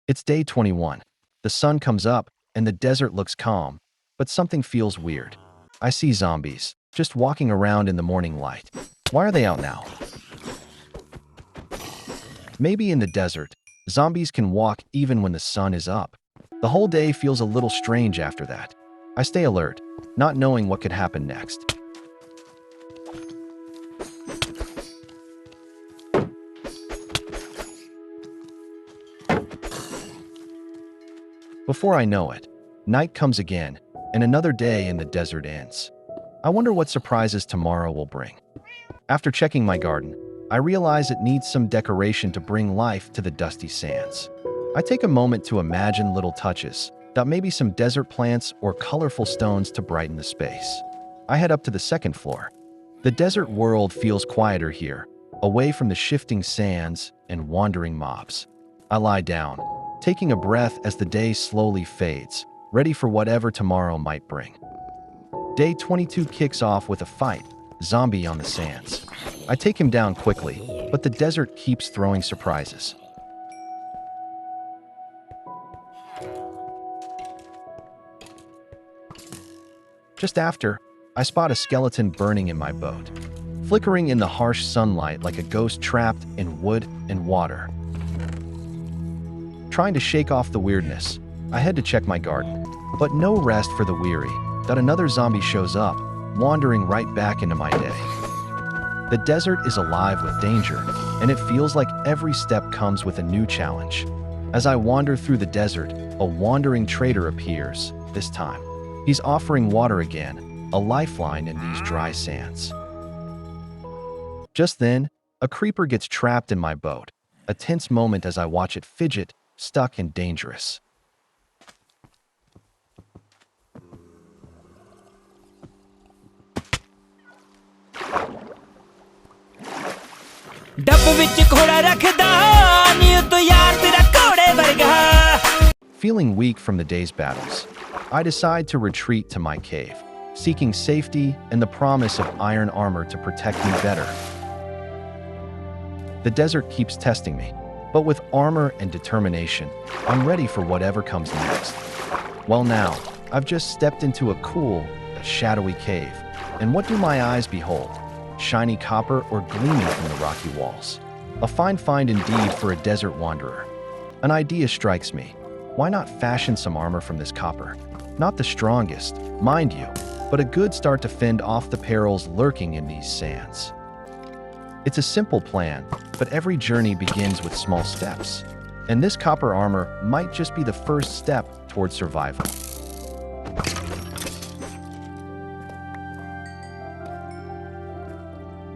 It's day 21. The sun comes up, and the desert looks calm, but something feels weird. I see zombies, just walking around in the morning light. Why are they out now? Maybe in the desert, zombies can walk even when the sun is up. The whole day feels a little strange after that. I stay alert, not knowing what could happen next. Before I know it, night comes again, and another day in the desert ends. I wonder what surprises tomorrow will bring. After checking my garden, I realize it needs some decoration to bring life to the dusty sands. I take a moment to imagine little touches, that maybe some desert plants or colorful stones to brighten the space. I head up to the second floor. The desert world feels quieter here, away from the shifting sands and wandering mobs. I lie down, taking a breath as the day slowly fades, ready for whatever tomorrow might bring. Day 22 kicks off with a fight, zombie on the sands. I take him down quickly, but the desert keeps throwing surprises. Just after, I spot a skeleton burning in my boat, flickering in the harsh sunlight like a ghost trapped in wood and water. Trying to shake off the weirdness, I head to check my garden, but no rest for the weary that another zombie shows up, wandering right back into my day. The desert is alive with danger, and it feels like every step comes with a new challenge. As I wander through the desert, a wandering trader appears, this time. He's offering water again, a lifeline in these dry sands. Just then, a creeper gets trapped in my boat, a tense moment as I watch it fidget, stuck and dangerous. Feeling weak from the day's battles, I decide to retreat to my cave, seeking safety and the promise of iron armor to protect me better. The desert keeps testing me, but with armor and determination, I'm ready for whatever comes next. Well now, I've just stepped into a cool, shadowy cave, and what do my eyes behold? Shiny copper or gleaming from the rocky walls. A fine find indeed for a desert wanderer. An idea strikes me. Why not fashion some armor from this copper? Not the strongest, mind you, but a good start to fend off the perils lurking in these sands. It's a simple plan, but every journey begins with small steps. And this copper armor might just be the first step toward survival.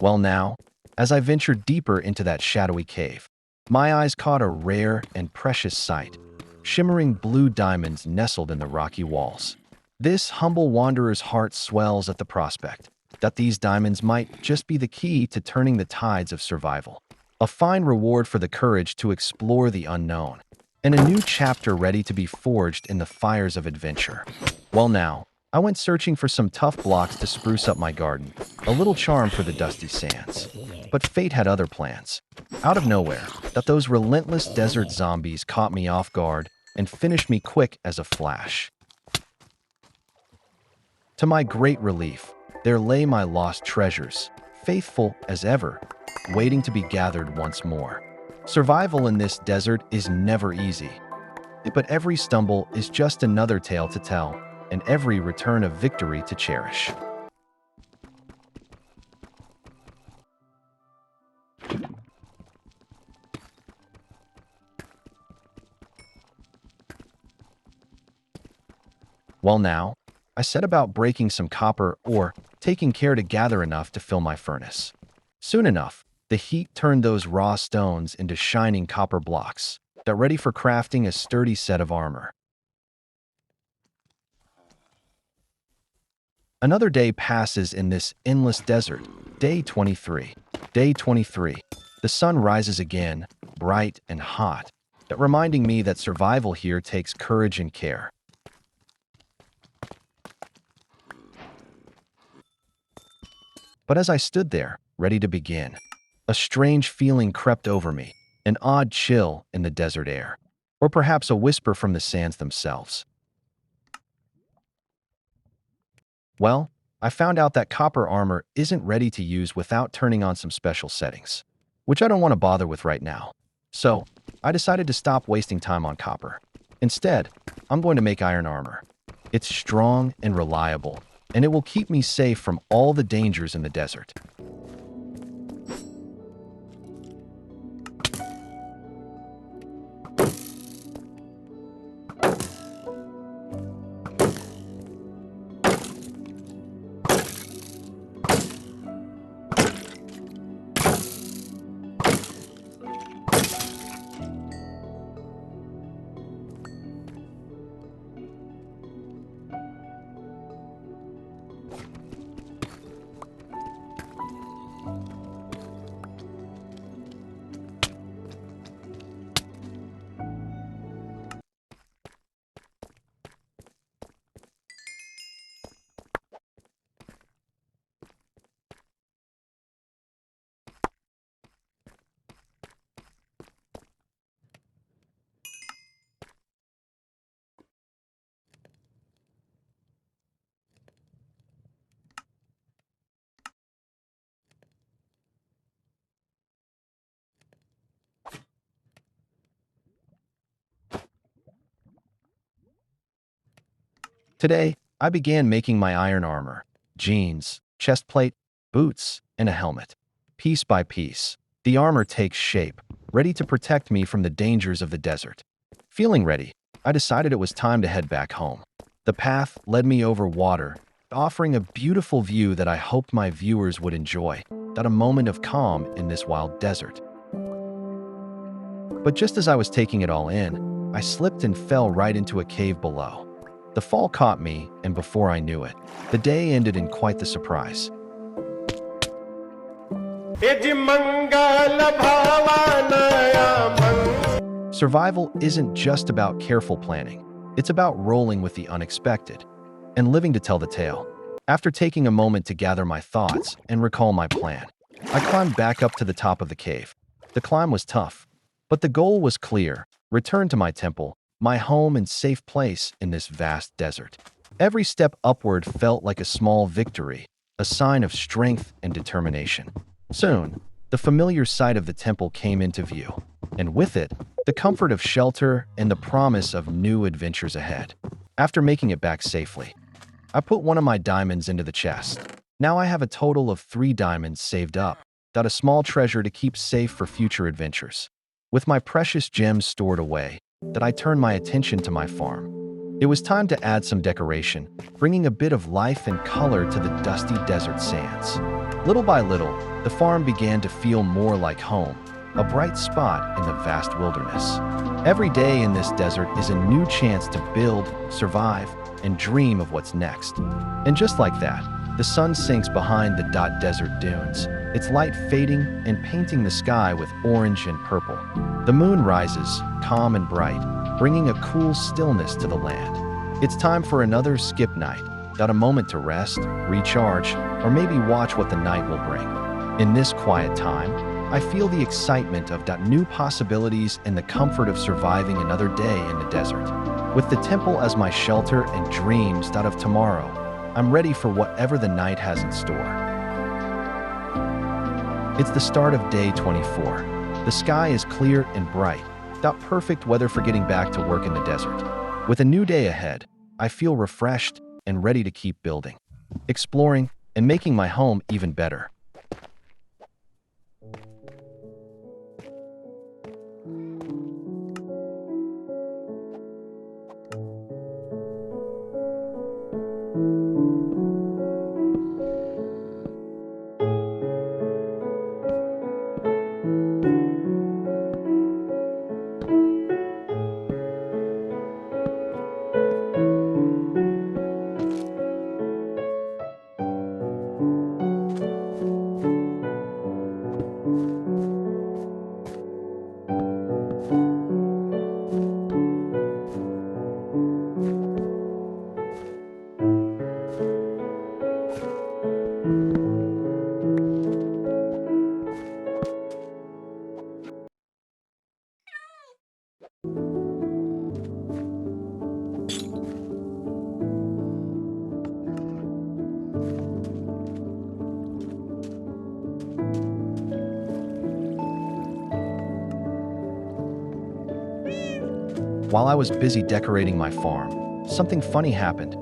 Well now, as I ventured deeper into that shadowy cave, my eyes caught a rare and precious sight, shimmering blue diamonds nestled in the rocky walls. This humble wanderer's heart swells at the prospect that these diamonds might just be the key to turning the tides of survival. A fine reward for the courage to explore the unknown, and a new chapter ready to be forged in the fires of adventure. Well now, I went searching for some tough blocks to spruce up my garden, a little charm for the dusty sands. But fate had other plans. Out of nowhere, those relentless desert zombies caught me off guard and finished me quick as a flash. To my great relief, there lay my lost treasures, faithful as ever, waiting to be gathered once more. Survival in this desert is never easy, but every stumble is just another tale to tell, and every return a victory to cherish. Well now, I set about breaking some copper ore, taking care to gather enough to fill my furnace. Soon enough, the heat turned those raw stones into shining copper blocks, that ready for crafting a sturdy set of armor. Another day passes in this endless desert. Day 23. Day 23. The sun rises again, bright and hot, reminding me that survival here takes courage and care. But as I stood there, ready to begin, a strange feeling crept over me, an odd chill in the desert air. or perhaps a whisper from the sands themselves. Well, I found out that copper armor isn't ready to use without turning on some special settings, which I don't want to bother with right now. So, I decided to stop wasting time on copper. Instead, I'm going to make iron armor. It's strong and reliable, and it will keep me safe from all the dangers in the desert. Today, I began making my iron armor, jeans, chest plate, boots, and a helmet. Piece by piece, the armor takes shape, ready to protect me from the dangers of the desert. Feeling ready, I decided it was time to head back home. The path led me over water, offering a beautiful view that I hoped my viewers would enjoy, that a moment of calm in this wild desert. But just as I was taking it all in, I slipped and fell right into a cave below. The fall caught me, and before I knew it, the day ended in quite the surprise. Survival isn't just about careful planning. It's about rolling with the unexpected and living to tell the tale. After taking a moment to gather my thoughts and recall my plan, I climbed back up to the top of the cave. The climb was tough, but the goal was clear: return to my temple, my home and safe place in this vast desert. Every step upward felt like a small victory, a sign of strength and determination. Soon, the familiar sight of the temple came into view, and with it, the comfort of shelter and the promise of new adventures ahead. After making it back safely, I put one of my diamonds into the chest. Now I have a total of 3 diamonds saved up, got a small treasure to keep safe for future adventures. With my precious gems stored away, that I turned my attention to my farm. It was time to add some decoration, bringing a bit of life and color to the dusty desert sands. Little by little, the farm began to feel more like home, a bright spot in the vast wilderness. Every day in this desert is a new chance to build, survive, and dream of what's next. And just like that, the sun sinks behind the desert dunes, its light fading and painting the sky with orange and purple. The moon rises, calm and bright, bringing a cool stillness to the land. It's time for another skip night, a moment to rest, recharge, or maybe watch what the night will bring. In this quiet time, I feel the excitement of new possibilities and the comfort of surviving another day in the desert. With the temple as my shelter and dreams of tomorrow, I'm ready for whatever the night has in store. It's the start of day 24. The sky is clear and bright, perfect weather for getting back to work in the desert. With a new day ahead, I feel refreshed and ready to keep building, exploring, and making my home even better. While I was busy decorating my farm, something funny happened.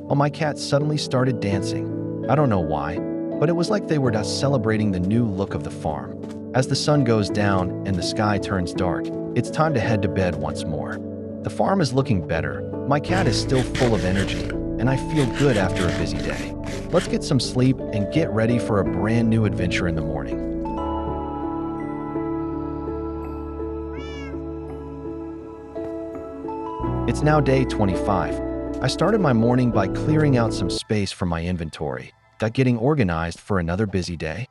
Oh, my cats suddenly started dancing. I don't know why, but it was like they were just celebrating the new look of the farm. As the sun goes down and the sky turns dark, it's time to head to bed once more. The farm is looking better, my cat is still full of energy, and I feel good after a busy day. Let's get some sleep and get ready for a brand new adventure in the morning. It's now day 25. I started my morning by clearing out some space from my inventory, getting organized for another busy day.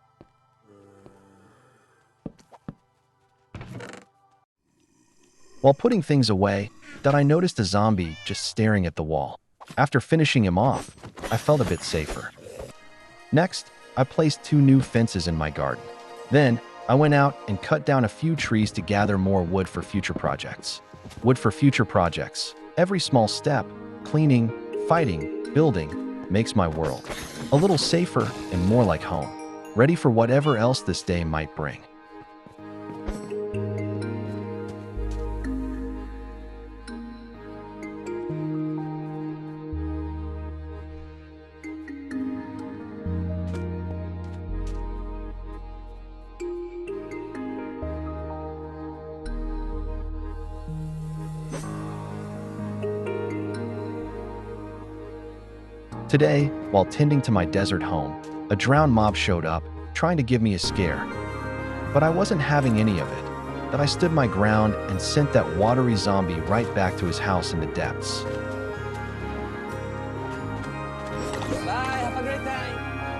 While putting things away, I noticed a zombie just staring at the wall. After finishing him off, I felt a bit safer. Next, I placed 2 new fences in my garden. Then, I went out and cut down a few trees to gather more wood for future projects. Wood for future projects. Every small step, cleaning, fighting, building, makes my world a little safer and more like home, ready for whatever else this day might bring. Today, while tending to my desert home, a drowned mob showed up, trying to give me a scare. But I wasn't having any of it. I stood my ground and sent that watery zombie right back to his house in the depths. Bye, have a great time.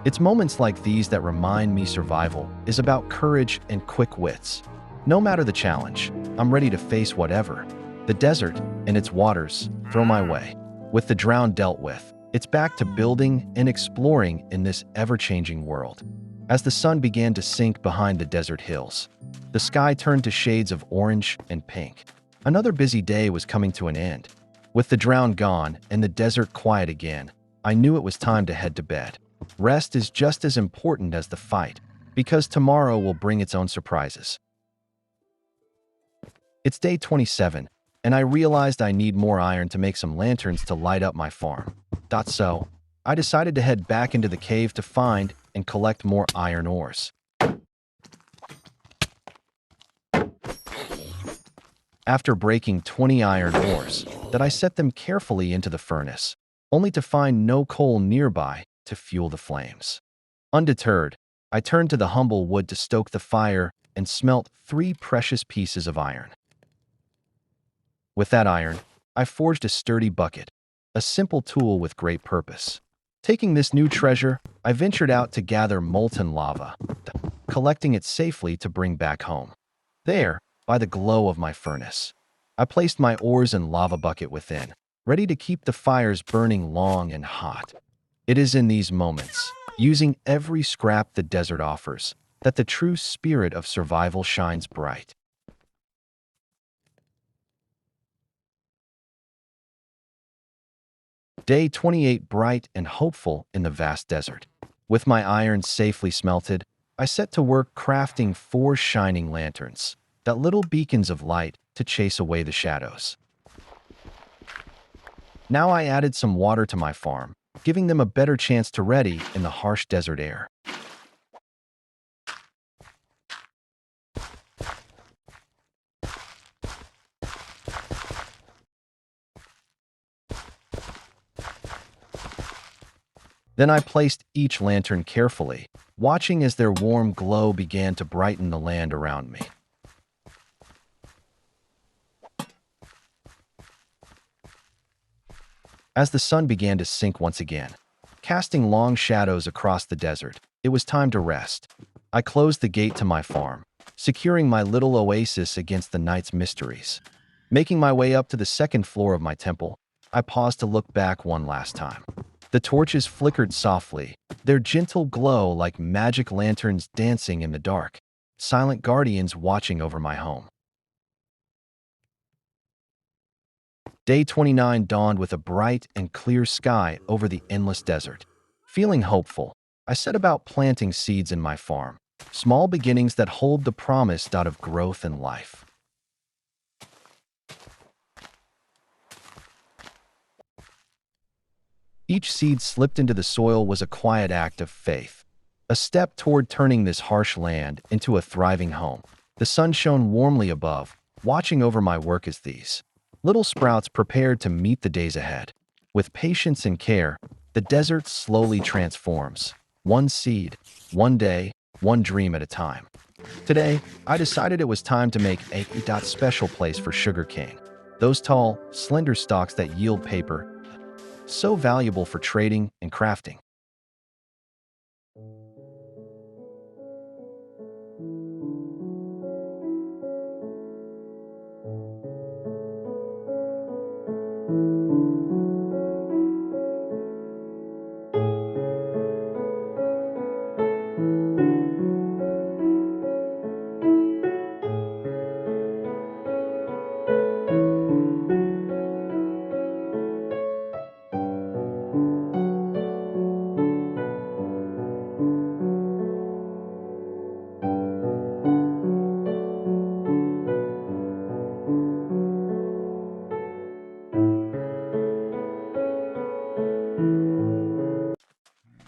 It's moments like these that remind me survival is about courage and quick wits. No matter the challenge, I'm ready to face whatever the desert and its waters throw my way. With the drowned dealt with, it's back to building and exploring in this ever-changing world. As the sun began to sink behind the desert hills, the sky turned to shades of orange and pink. Another busy day was coming to an end. With the drowned gone and the desert quiet again, I knew it was time to head to bed. Rest is just as important as the fight, because tomorrow will bring its own surprises. It's day 27, and I realized I need more iron to make some lanterns to light up my farm. So, I decided to head back into the cave to find and collect more iron ores. After breaking 20 iron ores, I set them carefully into the furnace, only to find no coal nearby to fuel the flames. Undeterred, I turned to the humble wood to stoke the fire and smelt 3 precious pieces of iron. With that iron, I forged a sturdy bucket, a simple tool with great purpose. Taking this new treasure, I ventured out to gather molten lava, collecting it safely to bring back home. There, by the glow of my furnace, I placed my ores and lava bucket within, ready to keep the fires burning long and hot. It is in these moments, using every scrap the desert offers, that the true spirit of survival shines bright. Day 28 bright and hopeful in the vast desert. With my iron safely smelted, I set to work crafting 4 shining lanterns, that little beacons of light to chase away the shadows. Now I added some water to my farm, giving them a better chance to ready in the harsh desert air. Then I placed each lantern carefully, watching as their warm glow began to brighten the land around me. As the sun began to sink once again, casting long shadows across the desert, it was time to rest. I closed the gate to my farm, securing my little oasis against the night's mysteries. Making my way up to the 2nd floor of my temple, I paused to look back one last time. The torches flickered softly, their gentle glow like magic lanterns dancing in the dark, silent guardians watching over my home. Day 29 dawned with a bright and clear sky over the endless desert. Feeling hopeful, I set about planting seeds in my farm, small beginnings that hold the promise of growth and life. Each seed slipped into the soil was a quiet act of faith, a step toward turning this harsh land into a thriving home. The sun shone warmly above, watching over my work as these little sprouts prepared to meet the days ahead. With patience and care, the desert slowly transforms, one seed, one day, one dream at a time. Today, I decided it was time to make a special place for sugarcane. Those tall, slender stalks that yield paper, so valuable for trading and crafting.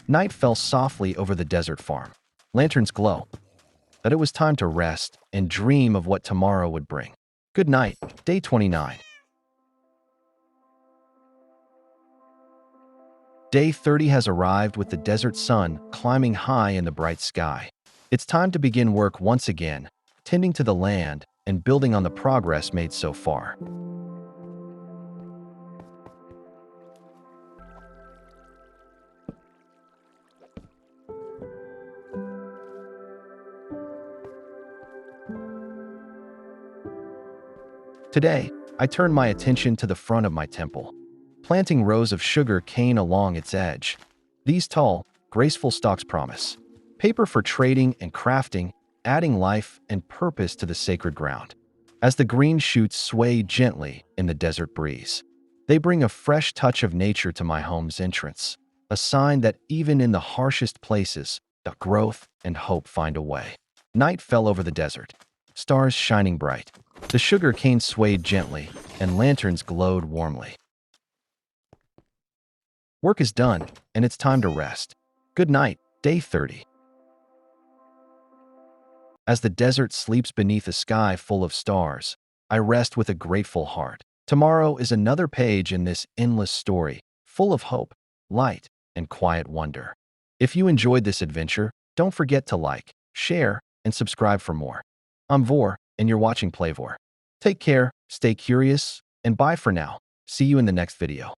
Night fell softly over the desert farm. Lanterns glow. That it was time to rest and dream of what tomorrow would bring. Good night, day 29. Day 30 has arrived with the desert sun climbing high in the bright sky. It's time to begin work once again, tending to the land and building on the progress made so far. Today, I turn my attention to the front of my temple, planting rows of sugar cane along its edge. These tall, graceful stalks promise paper for trading and crafting, adding life and purpose to the sacred ground. As the green shoots sway gently in the desert breeze, they bring a fresh touch of nature to my home's entrance, a sign that even in the harshest places, the growth and hope find a way. Night fell over the desert, stars shining bright. The sugar cane swayed gently, and lanterns glowed warmly. Work is done, and it's time to rest. Good night, day 30. As the desert sleeps beneath a sky full of stars, I rest with a grateful heart. Tomorrow is another page in this endless story, full of hope, light, and quiet wonder. If you enjoyed this adventure, don't forget to like, share, and subscribe for more. I'm Vor, and you're watching PlayVore. Take care, stay curious, and bye for now. See you in the next video.